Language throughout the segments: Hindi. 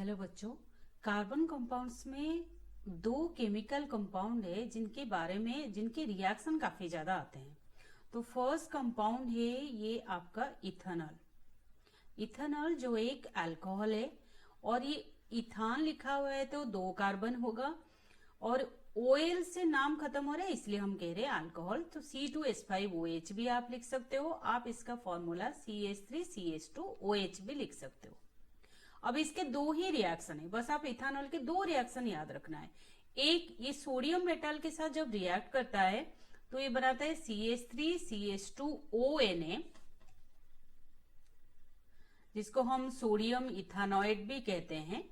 हेलो बच्चों, कार्बन कंपाउंड्स में दो केमिकल कंपाउंड है जिनके रिएक्शन काफी ज्यादा आते हैं। तो फर्स्ट कंपाउंड है ये आपका इथेनॉल। इथेनॉल जो एक अल्कोहल है और ये इथान लिखा हुआ है तो दो कार्बन होगा और ओएल से नाम खत्म हो रहा है इसलिए हम कह रहे हैं अल्कोहल। तो C2H5OH भी आप लिख सकते हो। आप इसका फॉर्मूला CH3CH2OH भी लिख सकते हो। अब इसके दो ही रिएक्शन है, बस आप इथेनॉल के दो रिएक्शन याद रखना है। एक, ये सोडियम मेटल के साथ जब रिएक्ट करता है तो ये बनाता है CH3CH2ONA, जिसको हम सोडियम इथानॉइड भी कहते हैं।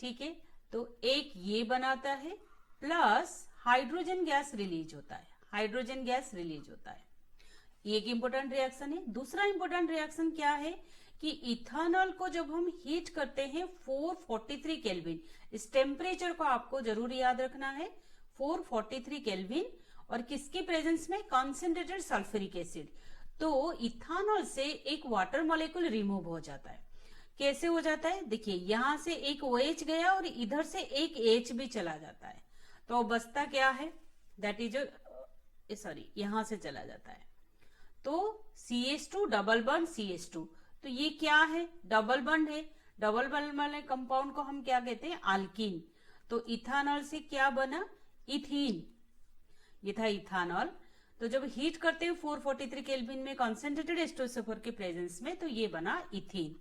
ठीक है, तो एक ये बनाता है प्लस हाइड्रोजन गैस रिलीज होता है। हाइड्रोजन गैस रिलीज होता है, एक इंपॉर्टेंट रिएक्शन है। दूसरा इंपॉर्टेंट रिएक्शन क्या है कि इथेनॉल को जब हम हीट करते हैं 443 केल्विन, इस टेम्परेचर को आपको जरूर याद रखना है, 443 केल्विन, और किसकी प्रेजेंस में? Concentrated sulphuric acid. तो इथेनॉल से एक वाटर मॉलिक्यूल रिमूव हो जाता है। कैसे हो जाता है? देखिए, यहां से एक OH गया और इधर से एक H भी चला जाता है, तो बचता क्या है? दैट इज सॉरी, यहां से चला जाता है तो CH2 डबल बॉन्ड CH2। तो ये क्या है? डबल बॉन्ड है। डबल बॉन्ड वाले कंपाउंड को हम क्या कहते हैं? अल्कीन। तो इथेनॉल से क्या बना? इथीन। ये था इथेनॉल। तो जब हीट करते हैं 443 केल्विन में कॉन्सेंट्रेटेड H2SO4 के प्रेजेंस में, तो ये बना इथीन।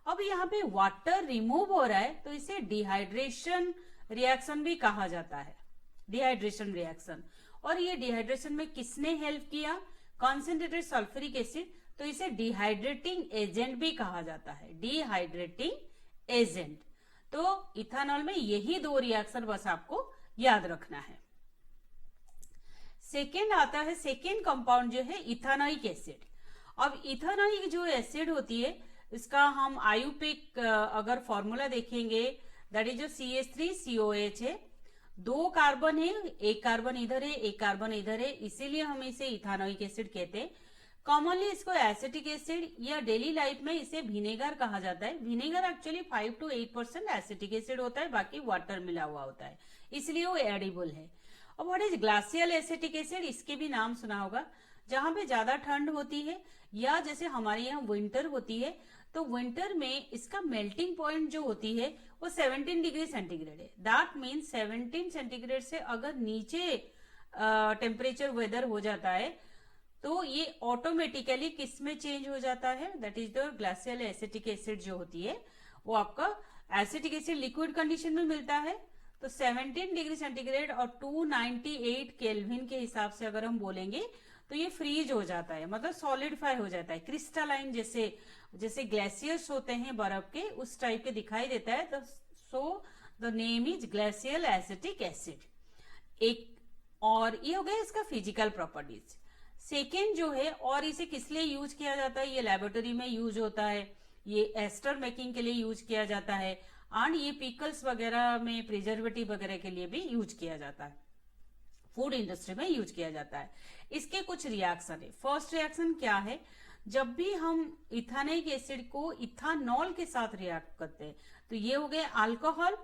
अब यहाँ पे वाटर रिमूव हो रहा है तो इसे डिहाइड्रेशन रिएक्शन भी कहा जाता है। Dehydration reaction. और ये डिहाइड्रेशन में किसने हेल्प किया? Concentrated sulphuric acid. तो इसे डिहाइड्रेटिंग एजेंट भी कहा जाता है। Dehydrating agent. तो इथेनॉल में यही दो रिएक्शन बस आपको याद रखना है। सेकेंड आता है, सेकेंड कंपाउंड जो है इथेनोइक एसिड। अब इथेनोइक जो एसिड होती है इसका हम आयुपिक अगर फॉर्मूला देखेंगे, दैट इज जो CH3COH है, दो कार्बन है, एक कार्बन इधर है एक कार्बन इधर है, इसीलिए हम इसे इथेनोइक एसिड कहते हैं। कॉमनली इसको एसिटिक एसिड या डेली लाइफ में इसे विनेगर कहा जाता है। Vinegar actually 5 to 8% acetic acid होता है, बाकी वाटर मिला हुआ होता है, इसलिए वो एडिबल है। और what is glacial acetic acid? इसके भी नाम सुना होगा। जहां पे ज्यादा ठंड होती है या जैसे हमारे यहाँ विंटर होती है, तो विंटर में इसका मेल्टिंग पॉइंट जो होती है वो 17 डिग्री सेंटीग्रेड है। दैट मीन्स 17 सेंटीग्रेड से अगर नीचे टेम्परेचर वेदर हो जाता है तो ये ऑटोमेटिकली किस में चेंज हो जाता है? That is the glacial acetic acid जो होती है वो आपका एसिटिक एसिड लिक्विड कंडीशन में मिलता है। तो 17 डिग्री सेंटीग्रेड और 298 केल्विन के हिसाब से अगर हम बोलेंगे तो ये फ्रीज हो जाता है, मतलब सॉलिडिफाई हो जाता है, क्रिस्टलाइन जैसे ग्लेशियर्स होते हैं बर्फ के, उस टाइप के दिखाई देता है। तो so the name is glacial acetic acid. एक और ये हो गया इसका फिजिकल प्रॉपर्टीज। सेकेंड जो है, और इसे किस लिए यूज किया जाता है? ये लेबोरेटरी में यूज होता है, ये एस्टर मेकिंग के लिए यूज किया जाता है, एंड ये पिकल्स वगैरह में प्रिजर्वेटिव वगैरह के लिए भी यूज किया जाता है, फूड इंडस्ट्री में यूज किया जाता है। इसके कुछ रिएक्शन है। फर्स्ट रिएक्शन क्या है? जब भी हम इथेनोइक एसिड को इथानॉल के साथ रिएक्ट करते हैं तो ये हो गया अल्कोहल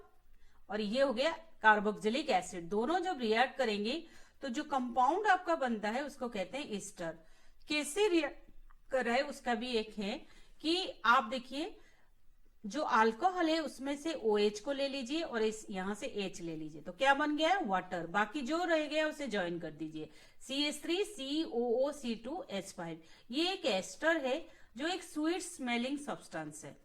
और ये हो गया कार्बोक्सिलिक एसिड। दोनों जब रिएक्ट करेंगे तो जो कंपाउंड आपका बनता है उसको कहते हैं एस्टर। कैसे रिएक्ट कर रहा है उसका भी एक है कि आप देखिए, जो अल्कोहल है उसमें से OH को ले लीजिए और इस यहां से H ले लीजिए, तो क्या बन गया है? वाटर। बाकी जो रह गया उसे ज्वाइन कर दीजिए, CH3COOC2H5। ये एक एस्टर है जो एक स्वीट स्मेलिंग सब्सटेंस है।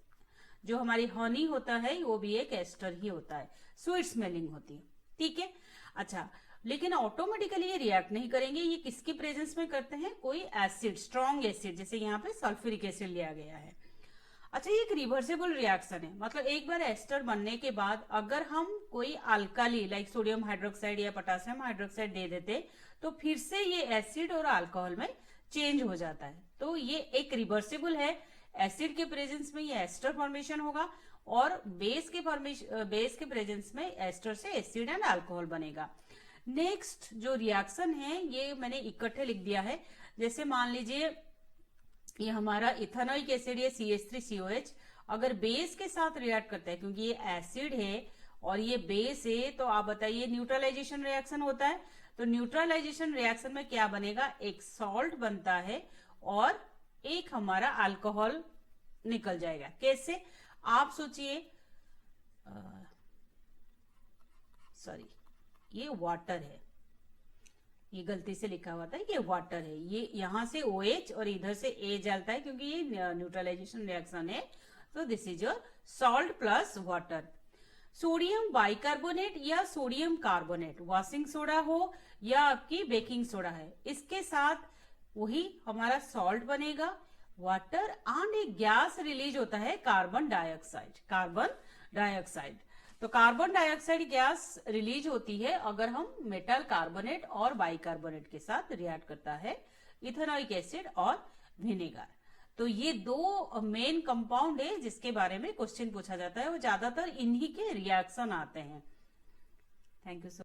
जो हमारी हनी होता है वो भी एक एस्टर ही होता है, स्वीट स्मेलिंग होती है। ठीक है, अच्छा, लेकिन ऑटोमेटिकली ये रिएक्ट नहीं करेंगे। ये किसकी प्रेजेंस में करते हैं? कोई एसिड, स्ट्रॉन्ग एसिड, जैसे यहाँ पे सल्फ्यूरिक एसिड लिया गया है। अच्छा, ये एक रिवर्सिबल रिएक्शन है, मतलब एक बार एस्टर बनने के बाद अगर हम कोई अल्काली लाइक सोडियम हाइड्रोक्साइड या पोटेशियम हाइड्रोक्साइड दे देते तो फिर से ये एसिड और अल्कोहल में चेंज हो जाता है। तो ये एक रिवर्सिबल है। एसिड के प्रेजेंस में ये एस्टर फॉर्मेशन होगा और बेस के प्रेजेंस में एस्टर से एसिड एंड अल्कोहल बनेगा। नेक्स्ट जो रिएक्शन है ये मैंने इकट्ठे लिख दिया है। जैसे मान लीजिए ये हमारा इथेनोइक एसिड है CH3COH अगर बेस के साथ रिएक्ट करता है, क्योंकि ये एसिड है और ये बेस है, तो आप बताइए न्यूट्रलाइजेशन रिएक्शन होता है। तो न्यूट्रलाइजेशन रिएक्शन में क्या बनेगा, एक सॉल्ट बनता है और एक हमारा अल्कोहल निकल जाएगा। कैसे, आप सोचिए, सॉरी ये वाटर है, ये गलती से लिखा हुआ था, ये वाटर है, ये यहां से OH और इधर से A जलता है क्योंकि ये न्यूट्रलाइजेशन रिएक्शन है। तो this is your salt plus water. Sodium bicarbonate या सोडियम कार्बोनेट, वॉशिंग सोडा हो या आपकी बेकिंग सोडा है, इसके साथ वही हमारा सॉल्ट बनेगा, वाटर एंड एक गैस रिलीज होता है कार्बन डाइऑक्साइड। कार्बन डाइऑक्साइड, तो कार्बन डाइऑक्साइड गैस रिलीज होती है अगर हम मेटल कार्बोनेट और बाइकार्बोनेट के साथ रिएक्ट करता है इथेनॉइक एसिड और विनेगर। तो ये दो मेन कंपाउंड है जिसके बारे में क्वेश्चन पूछा जाता है, वो ज्यादातर इन्हीं के रिएक्शन आते हैं। Thank you so